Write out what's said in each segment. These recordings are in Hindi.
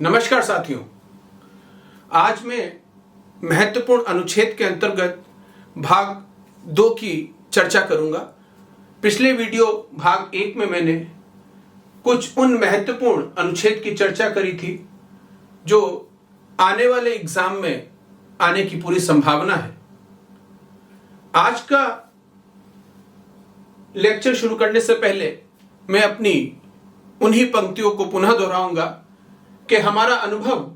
नमस्कार साथियों, आज मैं महत्वपूर्ण अनुच्छेद के अंतर्गत भाग 2 की चर्चा करूंगा। पिछले वीडियो भाग 1 में मैंने कुछ उन महत्वपूर्ण अनुच्छेद की चर्चा करी थी जो आने वाले एग्जाम में आने की पूरी संभावना है। आज का लेक्चर शुरू करने से पहले मैं अपनी उन्हीं पंक्तियों को पुनः दोहराऊंगा कि हमारा अनुभव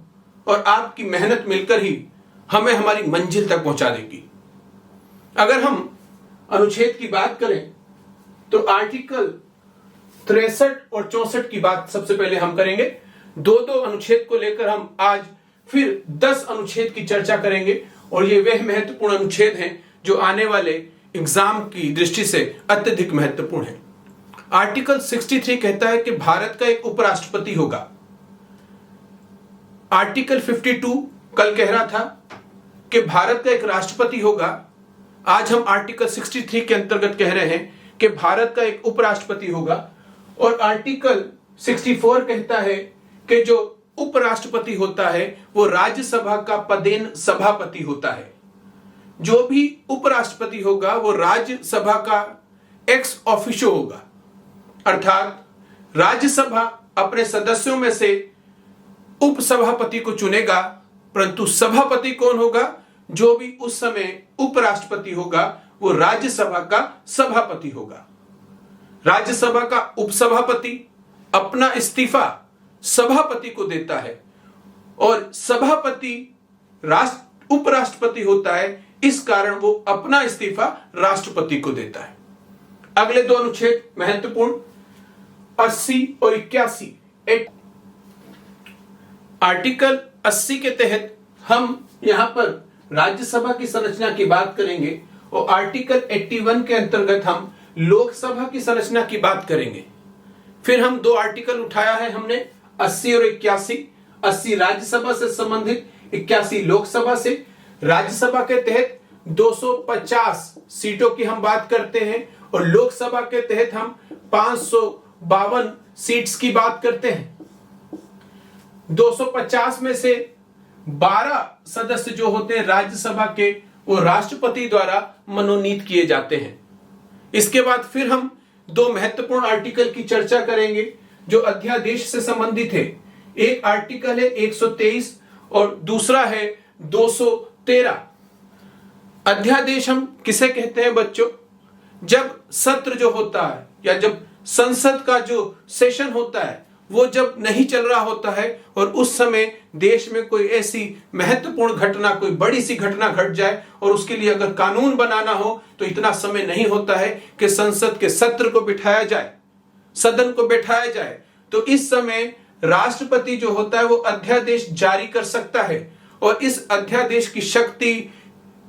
और आपकी मेहनत मिलकर ही हमें हमारी मंजिल तक पहुंचा देगी। अगर हम अनुच्छेद की बात करें तो आर्टिकल 63 और 64 की बात सबसे पहले हम करेंगे। दो अनुच्छेद को लेकर हम आज फिर 10 अनुच्छेद की चर्चा करेंगे और ये वह महत्वपूर्ण अनुच्छेद हैं जो आने वाले एग्जाम की दृष्टि से अत्यधिक महत्वपूर्ण है। आर्टिकल 63 कहता है कि भारत का एक उपराष्ट्रपति होगा। आर्टिकल 52 कल कह रहा था कि भारत का एक राष्ट्रपति होगा। आज हम आर्टिकल 63 के अंतर्गत कह रहे हैं कि भारत का एक उपराष्ट्रपति होगा। और आर्टिकल 64 कहता है कि जो उपराष्ट्रपति होता है वो राज्यसभा का पदेन सभापति होता है। जो भी उपराष्ट्रपति होगा वो राज्यसभा का एक्स ऑफिशियो होगा, अर्थात राज्यसभा अपने सदस्यों में से उपसभापति को चुनेगा, परंतु सभापति कौन होगा? जो भी उस समय उपराष्ट्रपति होगा वो राज्यसभा का सभापति होगा। राज्यसभा का उपसभापति अपना इस्तीफा सभापति को देता है और सभापति उपराष्ट्रपति होता है, इस कारण वो अपना इस्तीफा राष्ट्रपति को देता है। अगले दो अनुच्छेद महत्वपूर्ण 80 और 81। आर्टिकल 80 के तहत हम यहां पर राज्यसभा की संरचना की बात करेंगे और आर्टिकल 81 के अंतर्गत हम लोकसभा की संरचना की बात करेंगे। फिर हम दो आर्टिकल उठाया है हमने, 80 और 81। 80 राज्यसभा से संबंधित, 81 लोकसभा से। राज्यसभा के तहत 250 सीटों की हम बात करते हैं और लोकसभा के तहत हम 552 सीट्स की बात करते हैं। 250 में से 12 सदस्य जो होते हैं राज्यसभा के वो राष्ट्रपति द्वारा मनोनीत किए जाते हैं। इसके बाद फिर हम दो महत्वपूर्ण आर्टिकल की चर्चा करेंगे जो अध्यादेश से संबंधित है। एक आर्टिकल है 123 और दूसरा है 213। अध्यादेश हम किसे कहते हैं बच्चों? जब सत्र जो होता है या जब संसद का जो सेशन होता है वो जब नहीं चल रहा होता है और उस समय देश में कोई ऐसी महत्वपूर्ण घटना, कोई बड़ी सी घटना घट जाए और उसके लिए अगर कानून बनाना हो तो इतना समय नहीं होता है कि संसद के सत्र को बिठाया जाए, सदन को बैठाया जाए। तो इस समय राष्ट्रपति जो होता है वो अध्यादेश जारी कर सकता है और इस अध्यादेश की शक्ति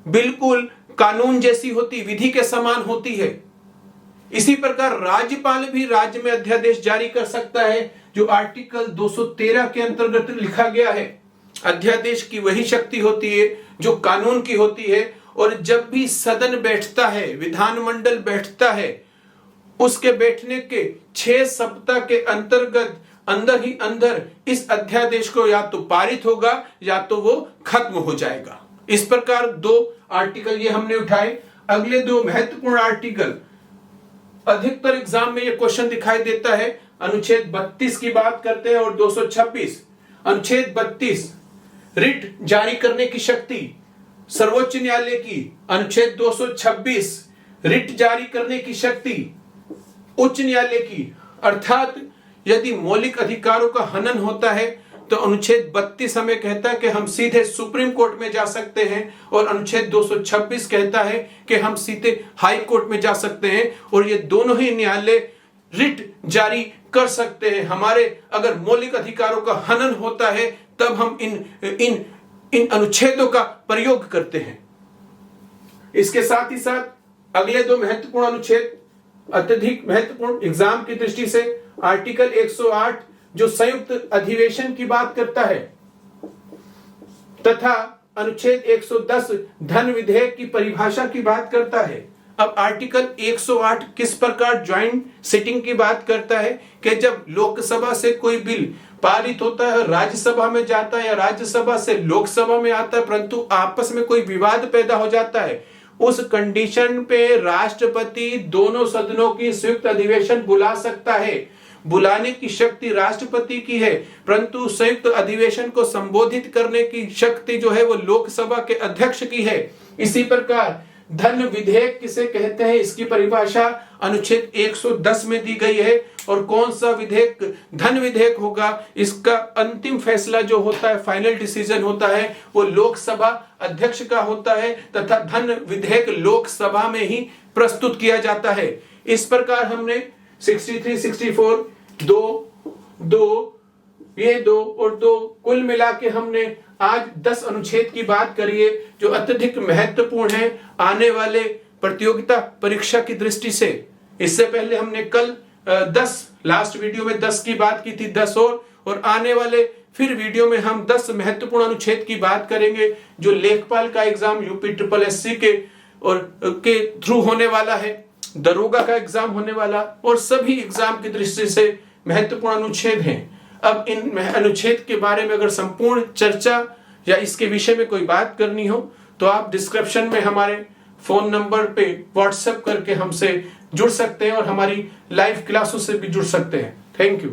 बिल्कुल कानून जैसी होती, विधि के समान होती है। इसी प्रकार राज्यपाल भी राज्य में अध्यादेश जारी कर सकता है जो आर्टिकल 213 के अंतर्गत लिखा गया है। अध्यादेश की वही शक्ति होती है जो कानून की होती है और जब भी सदन बैठता है, विधानमंडल बैठता है, उसके बैठने के 6 सप्ताह के अंतर्गत अंदर ही अंदर इस अध्यादेश को या तो पारित होगा या तो वो खत्म हो जाएगा। इस प्रकार दो आर्टिकल ये हमने उठाए। अगले दो महत्वपूर्ण आर्टिकल, अधिकतर एग्जाम में ये क्वेश्चन दिखाई देता है। अनुच्छेद 32 की बात करते हैं और 226। अनुच्छेद 32 रिट जारी करने की शक्ति सर्वोच्च न्यायालय की। अनुच्छेद 226 रिट जारी करने की शक्ति उच्च न्यायालय की। अर्थात यदि मौलिक अधिकारों का हनन होता है तो अनुच्छेद 32 हमें कहता है कि हम सीधे सुप्रीम कोर्ट में जा सकते हैं और अनुच्छेद 226 कहता है कि हम सीधे हाई कोर्ट में जा सकते हैं और ये दोनों ही न्यायालय रिट जारी कर सकते हैं। हमारे अगर मौलिक अधिकारों का हनन होता है तब हम इन अनुच्छेदों का प्रयोग करते हैं। इसके साथ ही साथ अगले दो महत्वपूर्ण अनुच्छेद अत्यधिक महत्वपूर्ण एग्जाम की दृष्टि से, आर्टिकल 108 जो संयुक्त अधिवेशन की बात करता है तथा अनुच्छेद 110 धन विधेयक की परिभाषा की बात करता है। अब आर्टिकल 108 किस प्रकार ज्वाइंट सिटिंग की बात करता है कि जब लोकसभा से कोई बिल पारित होता है, राज्यसभा में जाता है या राज्यसभा से लोकसभा में आता है, परंतु आपस में कोई विवाद पैदा हो जाता है, उस कंडीशन पे राष्ट्रपति दोनों सदनों की संयुक्त अधिवेशन बुला सकता है। बुलाने की शक्ति राष्ट्रपति की है, परंतु संयुक्त अधिवेशन को संबोधित करने की शक्ति जो है वो लोकसभा के अध्यक्ष की है। इसी प्रकार धन विधेयक किसे कहते हैं, इसकी परिभाषा अनुच्छेद 110 में दी गई है, और कौन सा विधेयक धन विधेयक होगा इसका अंतिम फैसला जो होता है, फाइनल डिसीजन होता है, वो लोकसभा अध्यक्ष का होता है, तथा धन विधेयक लोकसभा में ही प्रस्तुत किया जाता है। इस प्रकार हमने 63, 64, ये दो और दो कुल मिला के हमने आज 10 अनुच्छेद की बात करी है, जो अत्यधिक महत्वपूर्ण है आने वाले प्रतियोगिता परीक्षा की दृष्टि से। इससे पहले हमने कल 10 लास्ट वीडियो में 10 की बात की थी, 10 और आने वाले फिर वीडियो में हम 10 महत्वपूर्ण अनुच्छेद की बात करेंगे, जो लेखपाल का एग्जाम यूपी SSC के थ्रू होने वाला है, दरोगा का एग्जाम होने वाला, और सभी एग्जाम की दृष्टि से महत्वपूर्ण अनुच्छेद हैं। अब इन अनुच्छेद के बारे में अगर संपूर्ण चर्चा या इसके विषय में कोई बात करनी हो तो आप डिस्क्रिप्शन में हमारे फोन नंबर पे व्हाट्सएप करके हमसे जुड़ सकते हैं और हमारी लाइव क्लासों से भी जुड़ सकते हैं। Thank you.